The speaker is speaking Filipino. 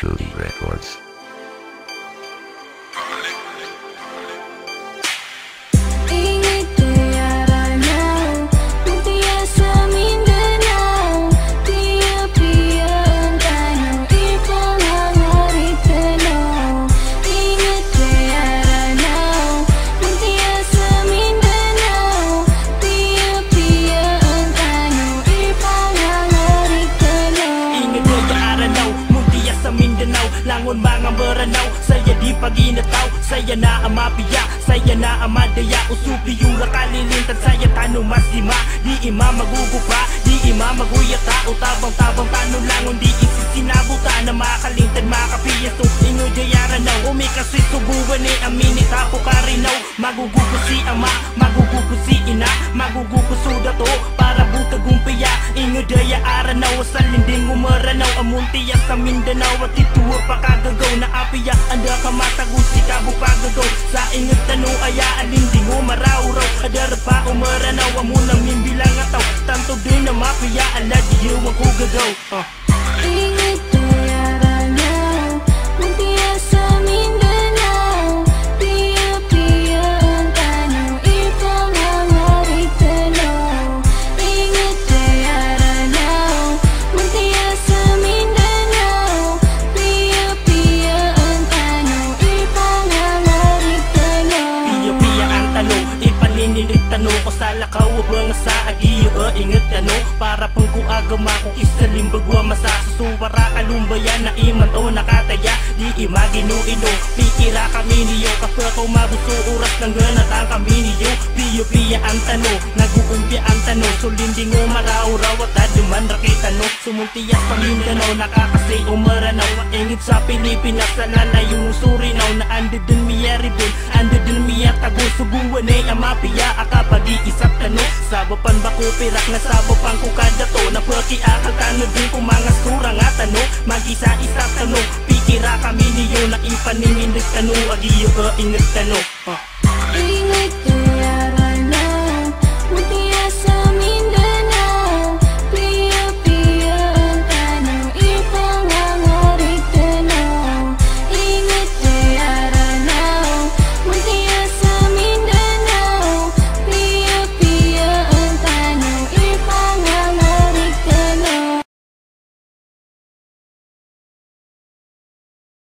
Truly Records. Langon mga meranaw, saya di paginataw. Saya na ang mapiya, saya na ang madaya. Usupi yung nakalilintan, saya tanong masima. Di ima magugupa, di ima maguyata. O tabang-tabang tanong langon, di isisinabuta. Na makalintan, makapiya so inyo dayaranaw. Umikasi subuwan ni amini tapo karinaw. Magugupo si ama, magugupo si ina, magugupo suda to para butagumpiya. Inyo daya aranaw, sa linding umaranaw. Amuntiya sa Mindanao at ituwa pakagagaw na apiya. Anda ka matagusi ka bupagagaw. Sa ingat tanong aya alinding umaraw-raw. Adara pa umaranaw, amunang mimbilang ataw. Tanto din na mapiya, ala di yung ako gagaw. Ingat dayaranaw, muntiya sa Mindanao. Piya-piya ang tanong, ipangangarit tanaw. Ingat dayaranaw, muntiya sa Mindanao. Piya-piya ang tanong, ipangangarit tanaw. Piya-piya ang tanong, ipalinilig tanong. Ko sa lakaw, mga sa agiyo, ingat tanong. Para pang kuagama kung isalimbagwa masasusuwara kalumbayan na iman o nakataya. Di imaginuino, pikira kami niyo. Kapag ako mabuso oras ng ganatang kami niyo. Piyo-piya ang tanong, nagukumpya ang tanong. Sulinding umaraw-raw at aduman rakitano. Sumuntiyak pa Mindanao, nakakasi umaranaw. Ingit sa Pilipinas, sa lalayong Surinaw. Na ando dun miya ribon, ando dun miya tago. Subuan ay amapiya, akapag-iisap tanong. Sabapan ba ko pirak na sabapan ko kada to. Napaki akal tanong din kung mga surang at tanong. Mag-isa-isa tanong, pikira kami niyo. Na ipaningin tanong, agiyo ingat tanong.